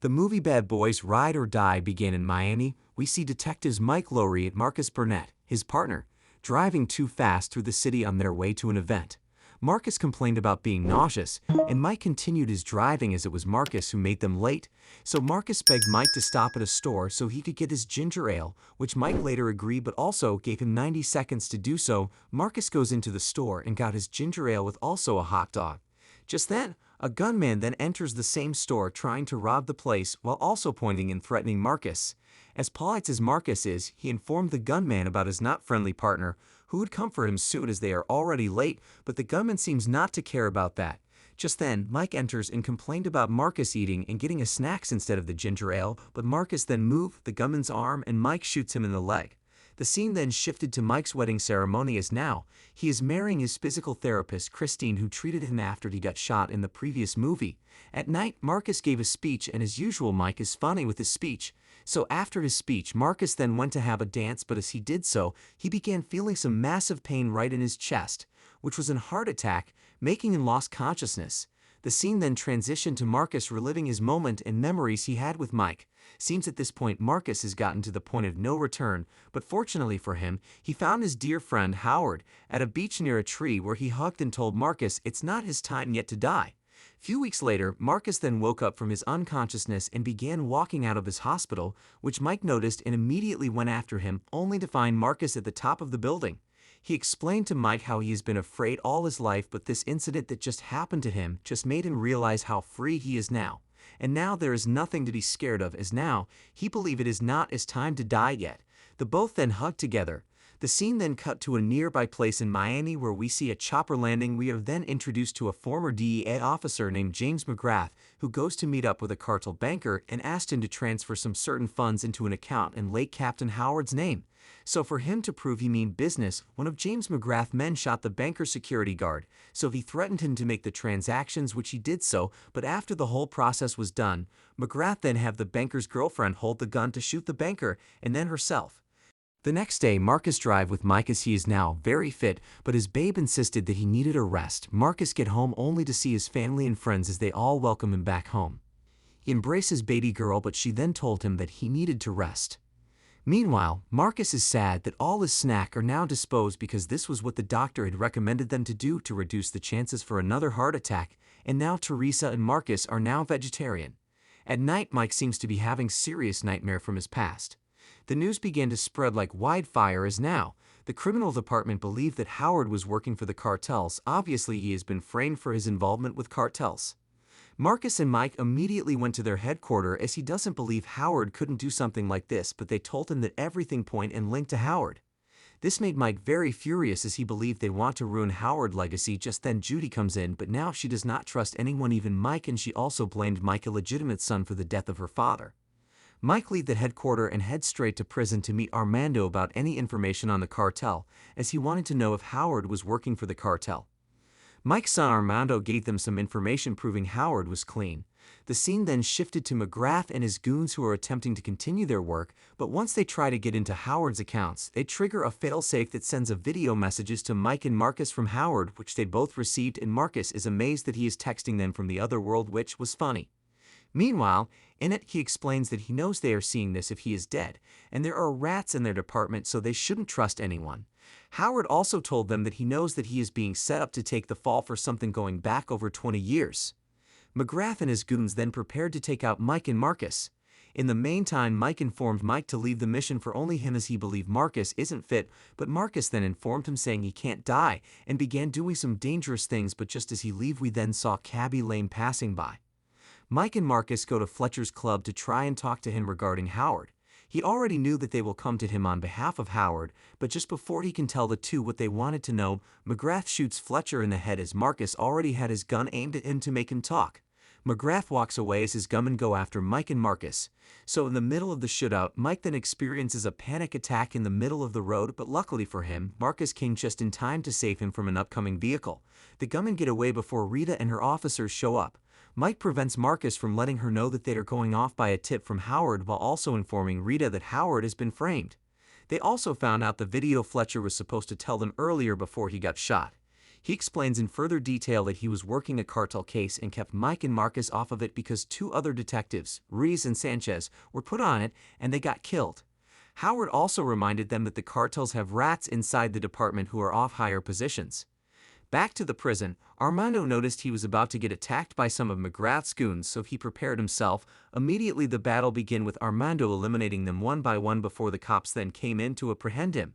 The movie Bad Boys Ride or Die began in Miami. We see detectives Mike Lowrey and Marcus Burnett, his partner, driving too fast through the city on their way to an event. Marcus complained about being nauseous, and Mike continued his driving as it was Marcus who made them late. So Marcus begged Mike to stop at a store so he could get his ginger ale, which Mike later agreed but also gave him 90 seconds to do so. Marcus goes into the store and got his ginger ale with also a hot dog. Just then, a gunman then enters the same store trying to rob the place while also pointing and threatening Marcus. As polite as Marcus is, he informed the gunman about his not friendly partner, who would come for him soon as they are already late, but the gunman seems not to care about that. Just then, Mike enters and complained about Marcus eating and getting a snacks instead of the ginger ale, but Marcus then moved the gunman's arm and Mike shoots him in the leg. The scene then shifted to Mike's wedding ceremony as now he is marrying his physical therapist Christine, who treated him after he got shot in the previous movie. At night, Marcus gave a speech, and as usual Mike is funny with his speech. So after his speech, Marcus then went to have a dance, but as he did so, he began feeling some massive pain right in his chest, which was a heart attack, making him lost consciousness. The scene then transitioned to Marcus reliving his moment and memories he had with Mike. Seems at this point Marcus has gotten to the point of no return, but fortunately for him, he found his dear friend Howard at a beach near a tree where he hugged and told Marcus it's not his time yet to die. Few weeks later, Marcus then woke up from his unconsciousness and began walking out of his hospital, which Mike noticed and immediately went after him, only to find Marcus at the top of the building. He explained to Mike how he has been afraid all his life, but this incident that just happened to him just made him realize how free he is now. And now there is nothing to be scared of, as now he believes it is not his time to die yet. The both then hug together. The scene then cut to a nearby place in Miami where we see a chopper landing. We are then introduced to a former DEA officer named James McGrath, who goes to meet up with a cartel banker and asked him to transfer some certain funds into an account in late Captain Howard's name. So for him to prove he meant business, one of James McGrath's men shot the banker's security guard, so he threatened him to make the transactions, which he did so, but after the whole process was done, McGrath then had the banker's girlfriend hold the gun to shoot the banker, and then herself. The next day, Marcus drive with Mike as he is now very fit, but his babe insisted that he needed a rest. Marcus get home only to see his family and friends as they all welcome him back home. He embraces baby girl, but she then told him that he needed to rest. Meanwhile, Marcus is sad that all his snack are now disposed because this was what the doctor had recommended them to do to reduce the chances for another heart attack, and now Teresa and Marcus are now vegetarian. At night, Mike seems to be having serious nightmare from his past. The news began to spread like wildfire as now the criminal department believed that Howard was working for the cartels. Obviously, he has been framed for his involvement with cartels. Marcus and Mike immediately went to their headquarters as he doesn't believe Howard couldn't do something like this, but they told him that everything point and linked to Howard. This made Mike very furious as he believed they want to ruin Howard's legacy. Just then Judy comes in, but now she does not trust anyone, even Mike, and she also blamed Mike's illegitimate son for the death of her father. Mike leaves the headquarters and heads straight to prison to meet Armando about any information on the cartel, as he wanted to know if Howard was working for the cartel. Mike's son Armando gave them some information proving Howard was clean. The scene then shifted to McGrath and his goons, who are attempting to continue their work, but once they try to get into Howard's accounts, they trigger a failsafe that sends a video messages to Mike and Marcus from Howard, which they both received, and Marcus is amazed that he is texting them from the other world, which was funny. Meanwhile, in it he explains that he knows they are seeing this if he is dead, and there are rats in their department, so they shouldn't trust anyone. Howard also told them that he knows that he is being set up to take the fall for something going back over 20 years. McGrath and his goons then prepared to take out Mike and Marcus. In the meantime, Mike informed Mike to leave the mission for only him as he believed Marcus isn't fit, but Marcus then informed him saying he can't die and began doing some dangerous things, but just as he leave we then saw Cabby Lane passing by. Mike and Marcus go to Fletcher's club to try and talk to him regarding Howard. He already knew that they will come to him on behalf of Howard, but just before he can tell the two what they wanted to know, McGrath shoots Fletcher in the head as Marcus already had his gun aimed at him to make him talk. McGrath walks away as his gunmen go after Mike and Marcus. So in the middle of the shootout, Mike then experiences a panic attack in the middle of the road, but luckily for him, Marcus came just in time to save him from an upcoming vehicle. The gunmen get away before Rita and her officers show up. Mike prevents Marcus from letting her know that they are going off by a tip from Howard, while also informing Rita that Howard has been framed. They also found out the video Fletcher was supposed to tell them earlier before he got shot. He explains in further detail that he was working a cartel case and kept Mike and Marcus off of it because two other detectives, Reese and Sanchez, were put on it and they got killed. Howard also reminded them that the cartels have rats inside the department who are off higher positions. Back to the prison, Armando noticed he was about to get attacked by some of McGrath's goons, so he prepared himself. Immediately the battle began with Armando eliminating them one by one before the cops then came in to apprehend him.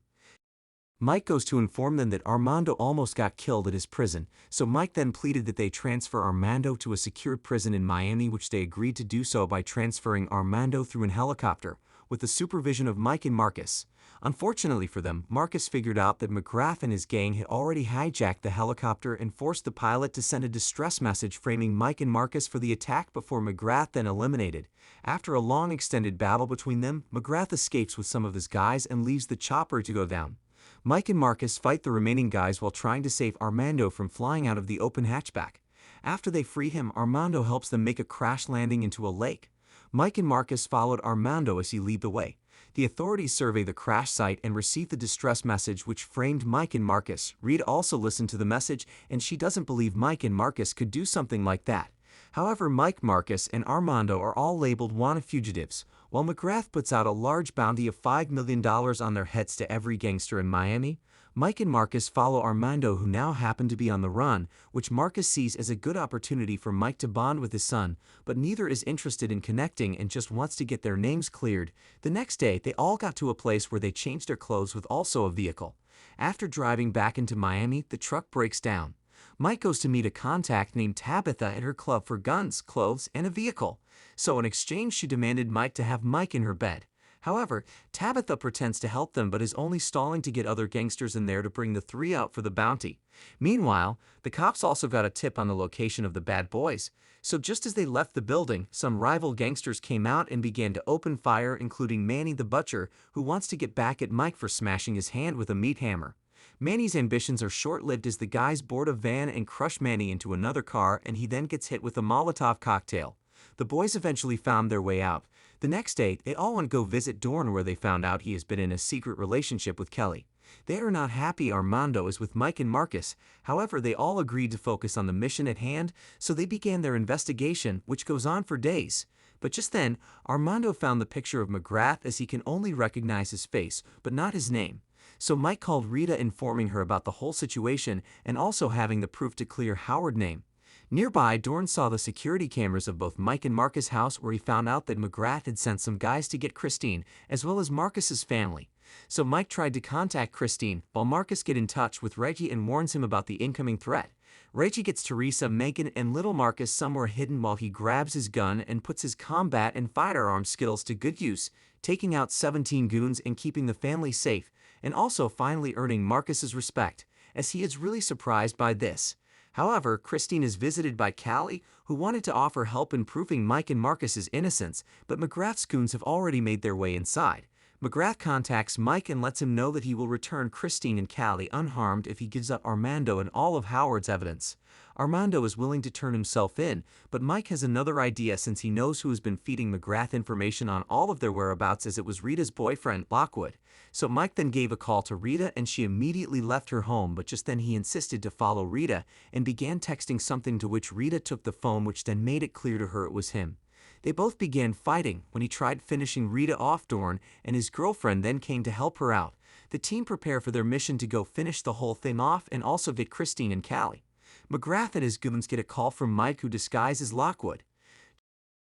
Mike goes to inform them that Armando almost got killed at his prison, so Mike then pleaded that they transfer Armando to a secured prison in Miami, which they agreed to do so by transferring Armando through an helicopter, with the supervision of Mike and Marcus. Unfortunately for them, Marcus figured out that McGrath and his gang had already hijacked the helicopter and forced the pilot to send a distress message framing Mike and Marcus for the attack before McGrath then eliminated. After a long extended battle between them, McGrath escapes with some of his guys and leaves the chopper to go down. Mike and Marcus fight the remaining guys while trying to save Armando from flying out of the open hatchback. After they free him, Armando helps them make a crash landing into a lake. Mike and Marcus followed Armando as he led the way. The authorities survey the crash site and receive the distress message which framed Mike and Marcus. Rita also listened to the message and she doesn't believe Mike and Marcus could do something like that. However, Mike, Marcus, and Armando are all labeled wanted fugitives, while McGrath puts out a large bounty of $5 million on their heads to every gangster in Miami. Mike and Marcus follow Armando, who now happen to be on the run, which Marcus sees as a good opportunity for Mike to bond with his son, but neither is interested in connecting and just wants to get their names cleared. The next day, they all got to a place where they changed their clothes with also a vehicle. After driving back into Miami, the truck breaks down. Mike goes to meet a contact named Tabitha at her club for guns, clothes, and a vehicle. So in exchange, she demanded Mike to have Mike in her bed. However, Tabitha pretends to help them but is only stalling to get other gangsters in there to bring the three out for the bounty. Meanwhile, the cops also got a tip on the location of the bad boys. So just as they left the building, some rival gangsters came out and began to open fire, including Manny the Butcher, who wants to get back at Mike for smashing his hand with a meat hammer. Manny's ambitions are short-lived as the guys board a van and crush Manny into another car, and he then gets hit with a Molotov cocktail. The boys eventually found their way out. The next day, they all went to go visit Dorn, where they found out he has been in a secret relationship with Kelly. They are not happy Armando is with Mike and Marcus. However, they all agreed to focus on the mission at hand, so they began their investigation, which goes on for days. But just then, Armando found the picture of McGrath, as he can only recognize his face, but not his name. So Mike called Rita, informing her about the whole situation and also having the proof to clear Howard's name. Nearby, Dorn saw the security cameras of both Mike and Marcus' house, where he found out that McGrath had sent some guys to get Christine, as well as Marcus's family. So Mike tried to contact Christine, while Marcus gets in touch with Reggie and warns him about the incoming threat. Reggie gets Teresa, Megan, and little Marcus somewhere hidden while he grabs his gun and puts his combat and firearm skills to good use, taking out 17 goons and keeping the family safe, and also finally earning Marcus's respect, as he is really surprised by this. However, Christine is visited by Callie, who wanted to offer help in proving Mike and Marcus's innocence, but McGrath's goons have already made their way inside. McGrath contacts Mike and lets him know that he will return Christine and Callie unharmed if he gives up Armando and all of Howard's evidence. Armando is willing to turn himself in, but Mike has another idea, since he knows who has been feeding McGrath information on all of their whereabouts, as it was Rita's boyfriend, Lockwood. So Mike then gave a call to Rita and she immediately left her home, but just then he insisted to follow Rita and began texting something, to which Rita took the phone, which then made it clear to her it was him. They both began fighting when he tried finishing Rita off. Dorn and his girlfriend then came to help her out. The team prepare for their mission to go finish the whole thing off and also get Christine and Callie. McGrath and his goons get a call from Mike, who disguises Lockwood.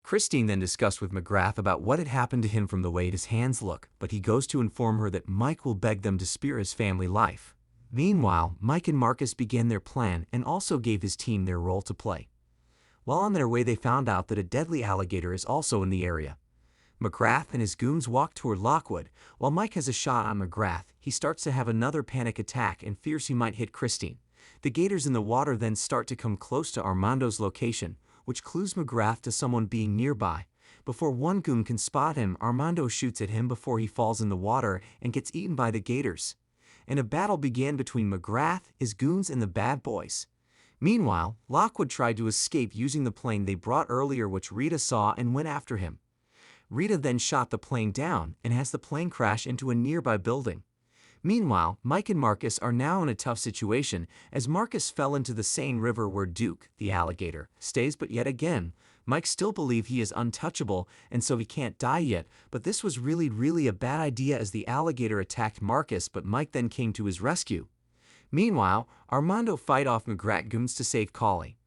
Christine then discussed with McGrath about what had happened to him from the way his hands look, but he goes to inform her that Mike will beg them to spare his family life. Meanwhile, Mike and Marcus began their plan and also gave his team their role to play. While on their way, they found out that a deadly alligator is also in the area. McGrath and his goons walk toward Lockwood. While Mike has a shot on McGrath, he starts to have another panic attack and fears he might hit Christine. The gators in the water then start to come close to Armando's location, which clues McGrath to someone being nearby. Before one goon can spot him, Armando shoots at him before he falls in the water and gets eaten by the gators. And a battle began between McGrath, his goons, and the bad boys. Meanwhile, Lockwood tried to escape using the plane they brought earlier, which Rita saw and went after him. Rita then shot the plane down and has the plane crash into a nearby building. Meanwhile, Mike and Marcus are now in a tough situation as Marcus fell into the same river where Duke, the alligator, stays, but yet again, Mike still believes he is untouchable and so he can't die yet, but this was really a bad idea as the alligator attacked Marcus, but Mike then came to his rescue. Meanwhile, Armando fight off McGrath goons to save Collie.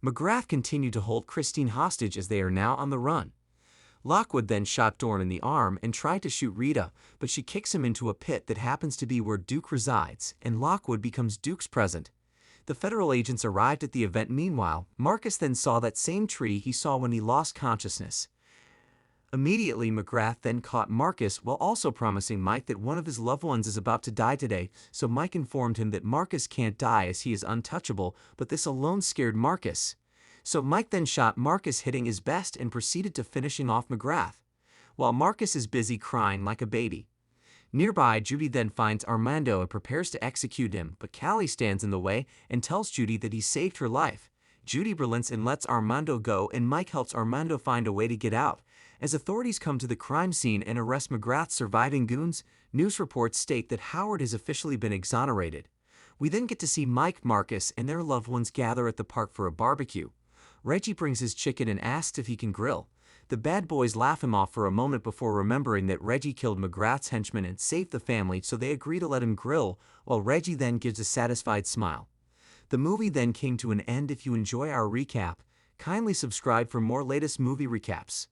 McGrath continued to hold Christine hostage as they are now on the run. Lockwood then shot Dorn in the arm and tried to shoot Rita, but she kicks him into a pit that happens to be where Duke resides, and Lockwood becomes Duke's present. The federal agents arrived at the event. Meanwhile, Marcus then saw that same tree he saw when he lost consciousness. Immediately, McGrath then caught Marcus while also promising Mike that one of his loved ones is about to die today, so Mike informed him that Marcus can't die as he is untouchable, but this alone scared Marcus. So Mike then shot Marcus, hitting his best, and proceeded to finishing off McGrath, while Marcus is busy crying like a baby. Nearby, Judy then finds Armando and prepares to execute him, but Callie stands in the way and tells Judy that he saved her life. Judy relents and lets Armando go, and Mike helps Armando find a way to get out. As authorities come to the crime scene and arrest McGrath's surviving goons, news reports state that Howard has officially been exonerated. We then get to see Mike, Marcus, and their loved ones gather at the park for a barbecue. Reggie brings his chicken and asks if he can grill. The bad boys laugh him off for a moment before remembering that Reggie killed McGrath's henchman and saved the family, so they agree to let him grill, while Reggie then gives a satisfied smile. The movie then came to an end. If you enjoy our recap, kindly subscribe for more latest movie recaps.